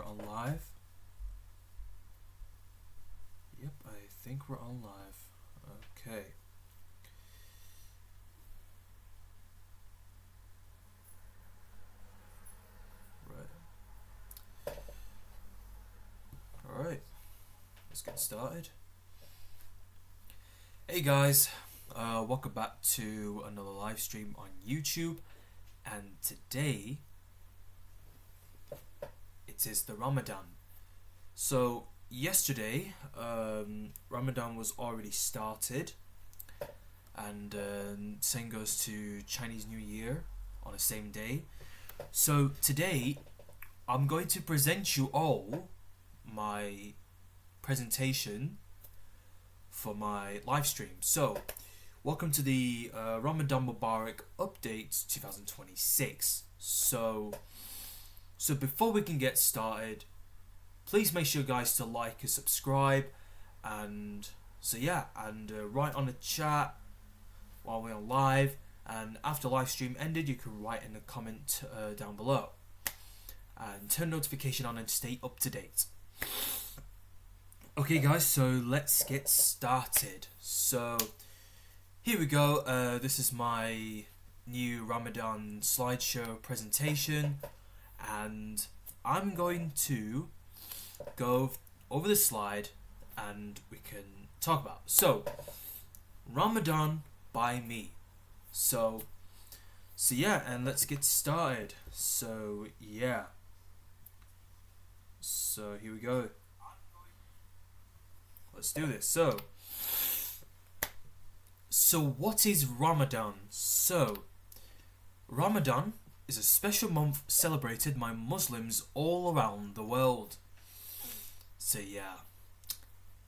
we're on live. Yep, I think we're on live. Okay. Right. Alright. Let's get started. Hey guys, welcome back to another live stream on YouTube. And today it is the Ramadan. So yesterday, Ramadan was already started, and same goes to Chinese New Year on the same day. So today, I'm going to present you all my presentation for my live stream. So, welcome to the Ramadan Mubarak Updates 2026. So before we can get started, please make sure guys to like and subscribe, and write on the chat while we're on live, and after live stream ended you can write in the comment down below, and turn notification on and stay up to date. Okay guys, so let's get started. So here we go. This is my new Ramadan slideshow presentation, and I'm going to go over the slide and we can talk about. So, Ramadan by me. So yeah, and let's get started. So yeah. So here we go. Let's do this. So what is Ramadan? So Ramadan is a special month celebrated by Muslims all around the world. So yeah,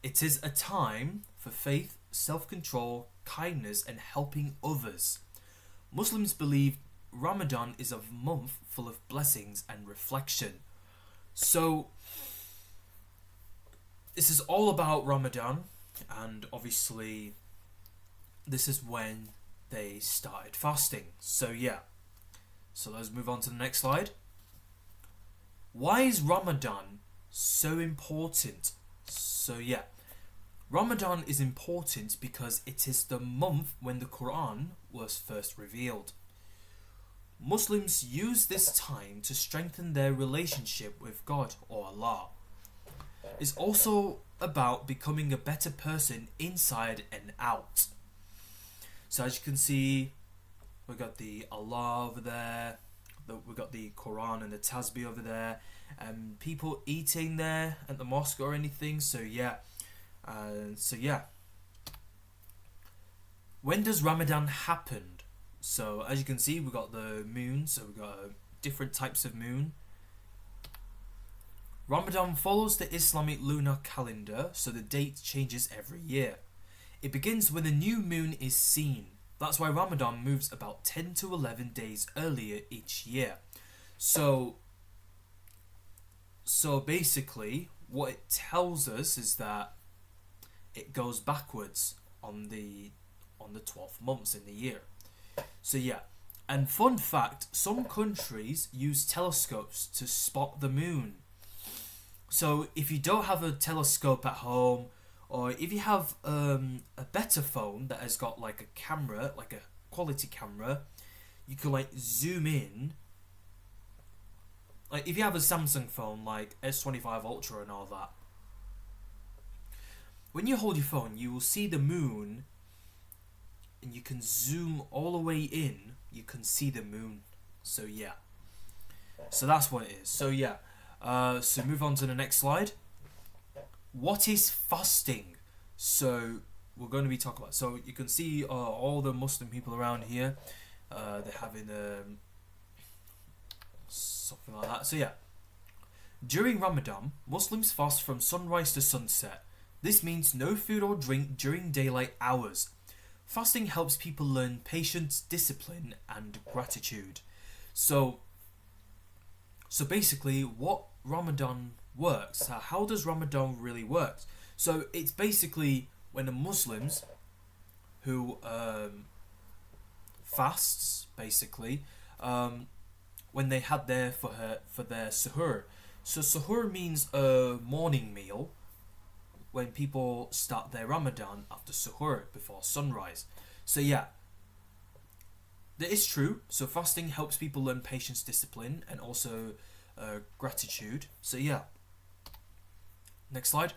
it is a time for faith, self-control, kindness and helping others. Muslims believe Ramadan is a month full of blessings and reflection. So this is all about Ramadan, and obviously this is when they started fasting. So yeah, so let's move on to the next slide. Why is Ramadan so important? So yeah, Ramadan is important because it is the month when the Quran was first revealed. Muslims use this time to strengthen their relationship with God or Allah. It's also about becoming a better person inside and out. So as you can see, we got the Allah over there, we got the Quran and the Tasbih over there, and people eating there at the mosque or anything. So yeah. When does Ramadan happen? So as you can see, we got the moon. So we got different types of moon. Ramadan follows the Islamic lunar calendar, so the date changes every year. It begins when the new moon is seen. That's why Ramadan moves about 10 to 11 days earlier each year. So basically, what it tells us is that it goes backwards on the 12 months in the year. So yeah, and fun fact, some countries use telescopes to spot the moon. So if you don't have a telescope at home, or if you have a better phone that has got like a camera, like a quality camera, you can like zoom in. Like if you have a Samsung phone like S25 Ultra and all that, when you hold your phone you will see the moon, and you can zoom all the way in, you can see the moon. So yeah, so that's what it is. So yeah, so move on to the next slide. What is fasting? So we're going to be talking about, so you can see all the Muslim people around here, they're having something like that. So yeah, during Ramadan, Muslims fast from sunrise to sunset. This means no food or drink during daylight hours. Fasting helps people learn patience, discipline and gratitude. So basically what Ramadan works, how does Ramadan really work? So it's basically when the Muslims who fasts, basically when they had for their suhoor. So suhoor means a morning meal when people start their Ramadan after suhoor, before sunrise. So yeah, that is true. So fasting helps people learn patience, discipline, and also gratitude. So yeah. Next slide.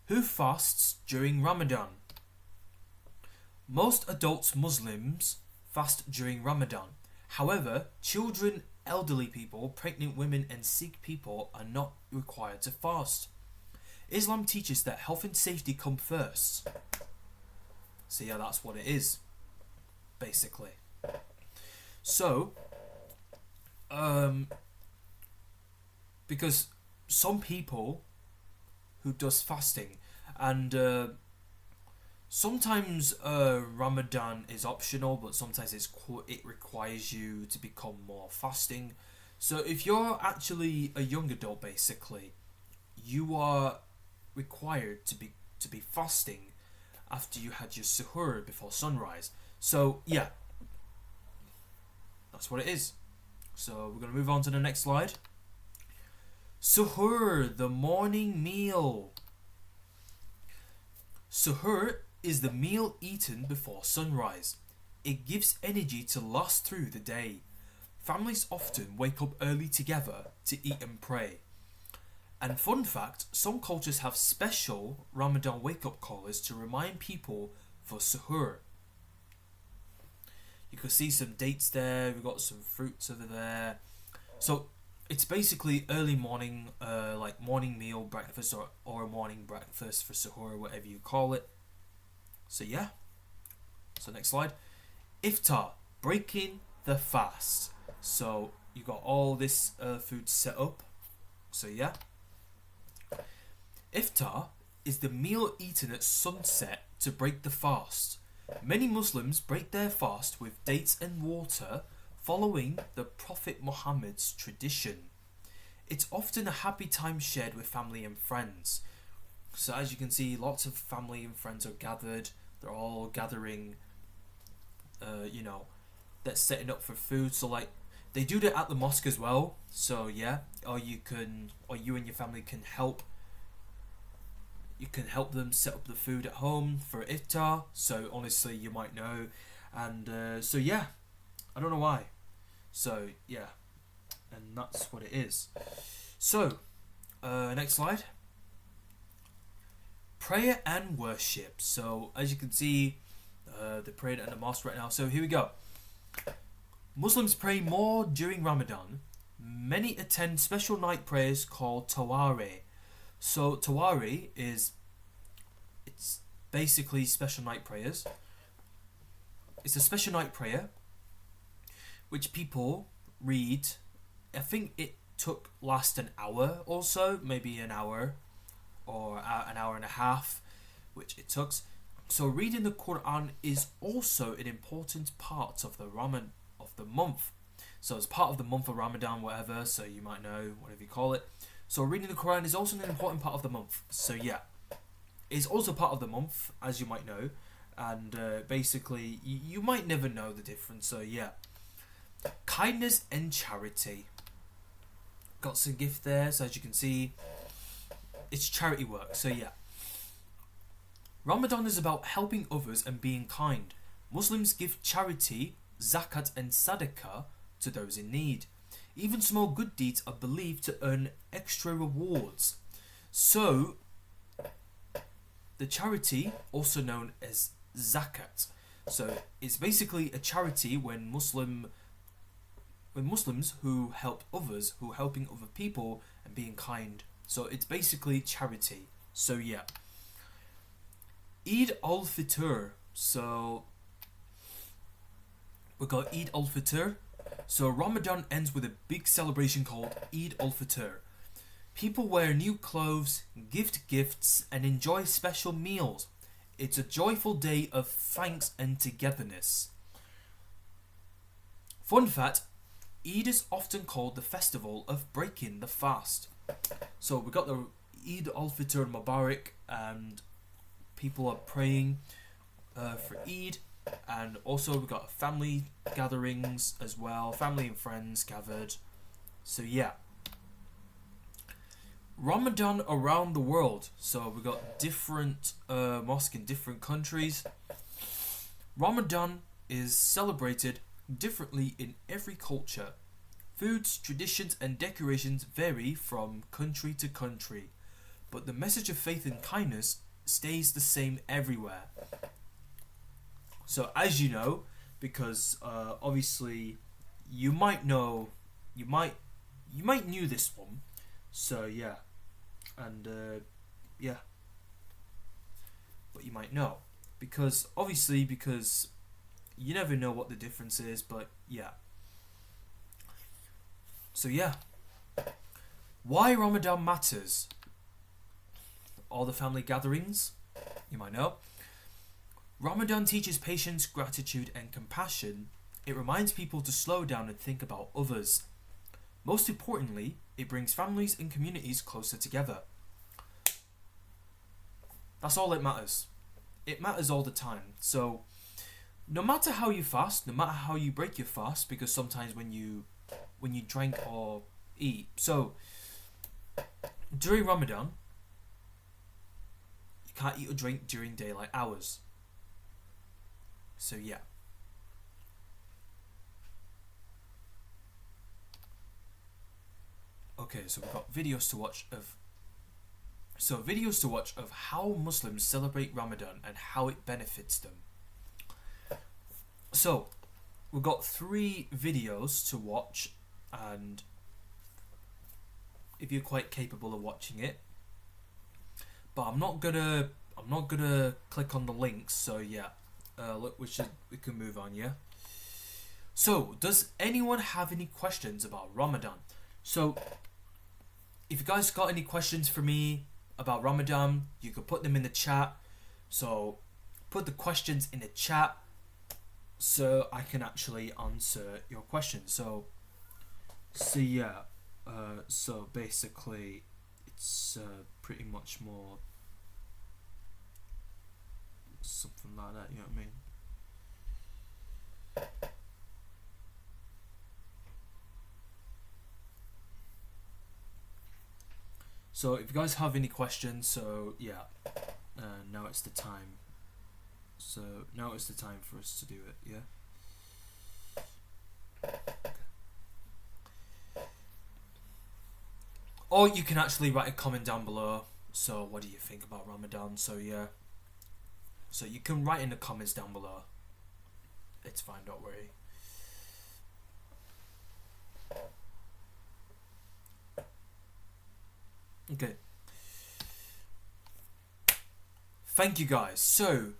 Who fasts during Ramadan? Most adult Muslims fast during Ramadan. However, children, elderly people, pregnant women, and sick people are not required to fast. Islam teaches that health and safety come first. So yeah, that's what it is, basically. So, because some people who does fasting, and sometimes Ramadan is optional, but sometimes it requires you to become more fasting. So if you're actually a young adult, basically, you are required to be fasting after you had your suhoor before sunrise. So yeah, that's what it is. So we're going to move on to the next slide. Suhoor, the morning meal. Suhoor is the meal eaten before sunrise. It gives energy to last through the day. Families often wake up early together to eat and pray. And fun fact, some cultures have special Ramadan wake-up callers to remind people for suhoor. You can see some dates there, we've got some fruits over there. So it's basically early morning, like morning meal, breakfast, or a morning breakfast for suhoor, whatever you call it. So yeah. So next slide. Iftar, breaking the fast. So you got all this food set up. So yeah. Iftar is the meal eaten at sunset to break the fast. Many Muslims break their fast with dates and water, following the Prophet Muhammad's tradition. It's often a happy time shared with family and friends. So as you can see, lots of family and friends are gathered. They're all gathering, they're setting up for food. So like, they do that at the mosque as well. So yeah, or you and your family can help. You can help them set up the food at home for iftar. So honestly, you might know. And so yeah, I don't know why. So yeah, and that's what it is. So next slide. Prayer and worship. So as you can see, they're praying at the mosque right now. So here we go. Muslims pray more during Ramadan. Many attend special night prayers called Tarawih. So Tarawih it's basically special night prayers. It's a special night prayer which people read. I think it lasts an hour or so, maybe an hour or an hour and a half, which it took. So reading the Quran is also an important part of the month. So it's part of the month of Ramadan, whatever. So you might know, whatever you call it. So reading the Quran is also an important part of the month. So yeah, it's also part of the month, as you might know. And basically, you might never know the difference. So yeah. Kindness and charity. Got some gift there. So as you can see, it's charity work. So yeah. Ramadan is about helping others and being kind. Muslims give charity, zakat and sadaqah to those in need. Even small good deeds are believed to earn extra rewards. So, the charity, also known as zakat. So, it's basically a charity when Muslims who help others, who are helping other people and being kind. So, it's basically charity. So, yeah. Eid al-Fitr. So, we've got Eid al-Fitr. So Ramadan ends with a big celebration called Eid al-Fitr. People wear new clothes, gift gifts, and enjoy special meals. It's a joyful day of thanks and togetherness. Fun fact, Eid is often called the festival of breaking the fast. So we got the Eid al-Fitr Mubarak, and people are praying for Eid. And also we've got family gatherings as well, family and friends gathered. So yeah. Ramadan around the world. So we got different mosques in different countries. Ramadan is celebrated differently in every culture. Foods, traditions, and decorations vary from country to country, but the message of faith and kindness stays the same everywhere. So, as you know, because obviously you might know, you might knew this one. So yeah, and yeah, but you might know because you never know what the difference is. But yeah. So yeah, why Ramadan matters. All the family gatherings, you might know. Ramadan teaches patience, gratitude, and compassion. It reminds people to slow down and think about others. Most importantly, it brings families and communities closer together. That's all it matters. It matters all the time. So, no matter how you fast, no matter how you break your fast, because sometimes when you drink or eat. So, during Ramadan, you can't eat or drink during daylight hours. So yeah. Okay, so we've got videos to watch of how Muslims celebrate Ramadan and how it benefits them. So, we've got 3 videos to watch, and if you're quite capable of watching it, but I'm not gonna click on the links. So yeah, look, we can move on. Yeah. So, does anyone have any questions about Ramadan? So, if you guys got any questions for me about Ramadan, you could put them in the chat. So, put the questions in the chat so I can actually answer your questions. So yeah, so basically it's pretty much more something like that, you know what I mean? So if you guys have any questions, so yeah, now it's the time. So now it's the time for us to do it, yeah? Or you can actually write a comment down below. So what do you think about Ramadan? So yeah. So you can write in the comments down below. It's fine, don't worry. Okay. Thank you guys. So,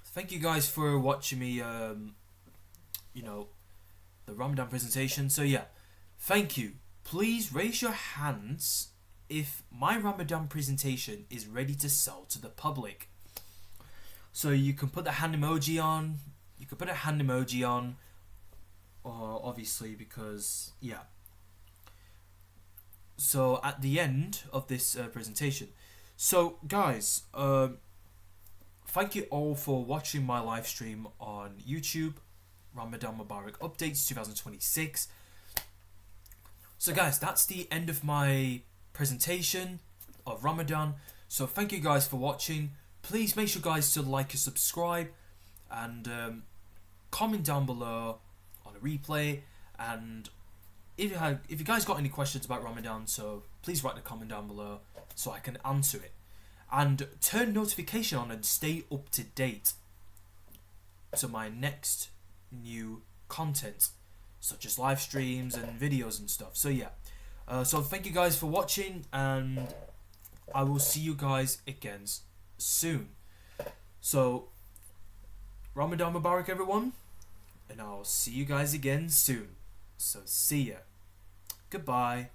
thank you guys for watching me, you know, the Ramadan presentation. So yeah, thank you. Please raise your hands if my Ramadan presentation is ready to sell to the public. So you can put the hand emoji on. You can put a hand emoji on. Obviously, because yeah. So at the end of this presentation. So guys, thank you all for watching my live stream on YouTube. Ramadan Mubarak Updates 2026. So guys, that's the end of my presentation of Ramadan. So thank you guys for watching. Please make sure guys to like and subscribe, and comment down below on a replay. And if you guys got any questions about Ramadan, so please write the comment down below so I can answer it. And turn notification on and stay up to date to my next new content, such as live streams and videos and stuff. So yeah, so thank you guys for watching, and I will see you guys again soon. So Ramadan Mubarak everyone, and I'll see you guys again soon. So see ya. Goodbye.